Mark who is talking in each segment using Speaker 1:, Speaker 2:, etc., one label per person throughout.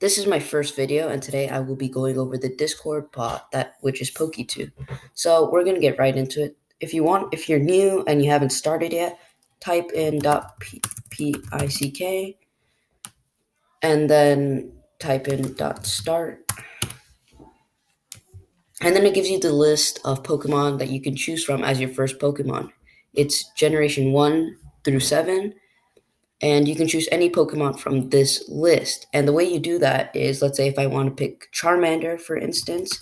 Speaker 1: This is my first video, and today I will be going over the Discord bot which is poketwo. So we're gonna get right into it. If you're new and you haven't started yet, type in .pick and then type in .start, and then it gives you the list of Pokemon that you can choose from as your first Pokemon. It's generation 1 through 7, and you can choose any Pokemon from this list. And the way you do that is, let's say if I want to pick Charmander, for instance,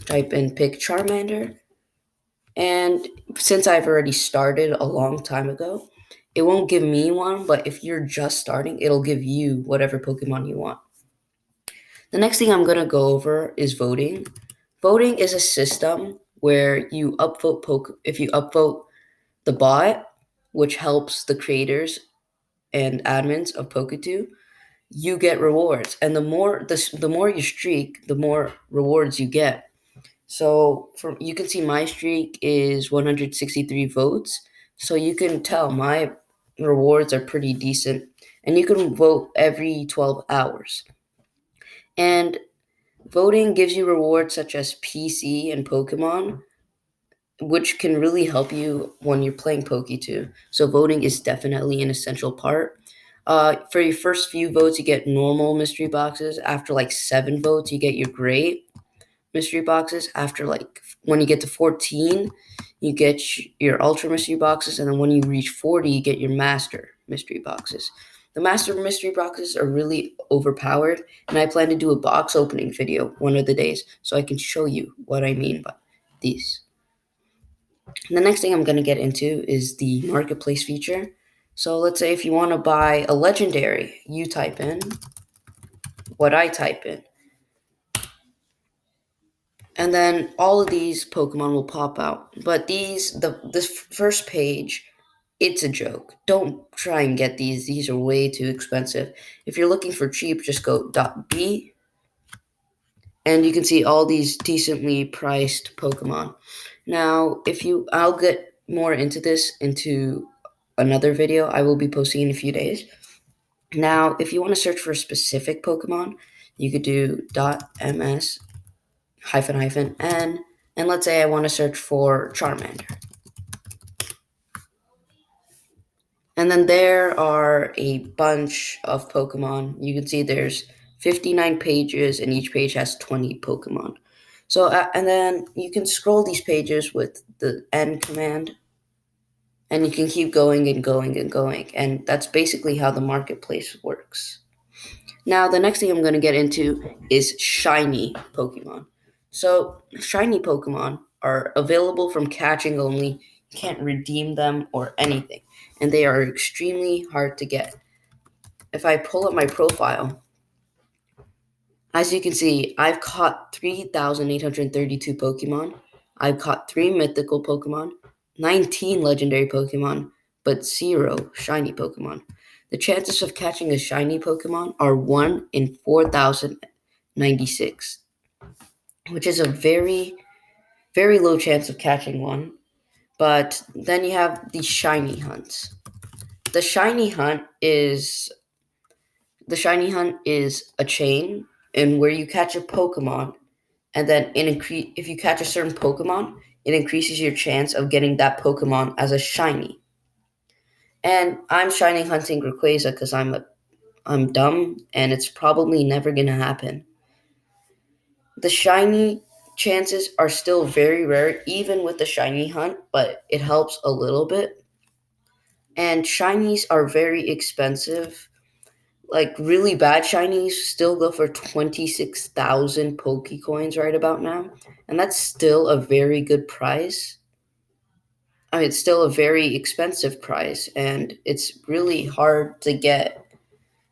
Speaker 1: type in pick Charmander. And since I've already started a long time ago, it won't give me one, but if you're just starting, it'll give you whatever Pokemon you want. The next thing I'm going to go over is voting. Voting is a system where you upvote if you upvote the bot, which helps the creators and admins of poketwo, you get rewards. And the more you streak, the more rewards you get. So you can see my streak is 163 votes. So you can tell my rewards are pretty decent. And you can vote every 12 hours. And voting gives you rewards such as PC and Pokemon, which can really help you when you're playing poketwo. So voting is definitely an essential part. For your first few votes, you get normal mystery boxes. After like 7 votes, you get your great mystery boxes. After when you get to 14, you get your ultra mystery boxes, and then when you reach 40, you get your master mystery boxes. The master mystery boxes are really overpowered, and I plan to do a box opening video one of the days so I can show you what I mean by these. And the next thing I'm going to get into is the marketplace feature. So let's say if you want to buy a legendary, you type in what I type in. And then all of these Pokemon will pop out. But this first page, it's a joke. Don't try and get these. These are way too expensive. If you're looking for cheap, just go .b, and you can see all these decently priced Pokemon. Now, I'll get more into this into another video I will be posting in a few days. Now, if you want to search for a specific Pokemon, you could do .ms -n, and let's say I want to search for Charmander. And then there are a bunch of Pokemon. You can see there's 59 pages, and each page has 20 Pokemon. So, and then you can scroll these pages with the N command, and you can keep going and going and going. And that's basically how the marketplace works. Now, the next thing I'm going to get into is shiny Pokemon. So, shiny Pokemon are available from catching only. You can't redeem them or anything, and they are extremely hard to get. If I pull up my profile, as you can see, I've caught 3,832 Pokemon. I've caught 3 mythical Pokemon, 19 legendary Pokemon, but 0 shiny Pokemon. The chances of catching a shiny Pokemon are 1 in 4,096, which is a very, very low chance of catching one. But then you have the shiny hunts. The shiny hunt is a chain in where you catch a Pokemon, and then if you catch a certain Pokemon, it increases your chance of getting that Pokemon as a shiny. And I'm shiny hunting Rayquaza because I'm dumb, and it's probably never gonna happen. The shiny chances are still very rare, even with the shiny hunt, but it helps a little bit. And shinies are very expensive. Like really bad shinies still go for 26,000 Pokecoins right about now, and that's still a very good price. I mean, it's still a very expensive price, and it's really hard to get.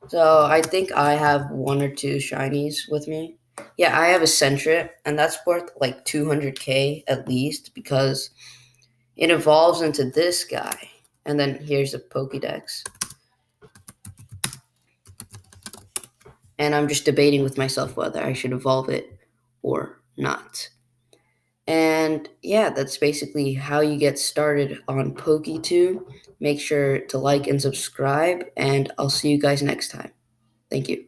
Speaker 1: So I think I have 1 or 2 shinies with me. Yeah, I have a Sentret, and that's worth like 200k at least because it evolves into this guy. And then here's a Pokédex. And I'm just debating with myself whether I should evolve it or not. And yeah, that's basically how you get started on poketwo. Make sure to like and subscribe, and I'll see you guys next time. Thank you.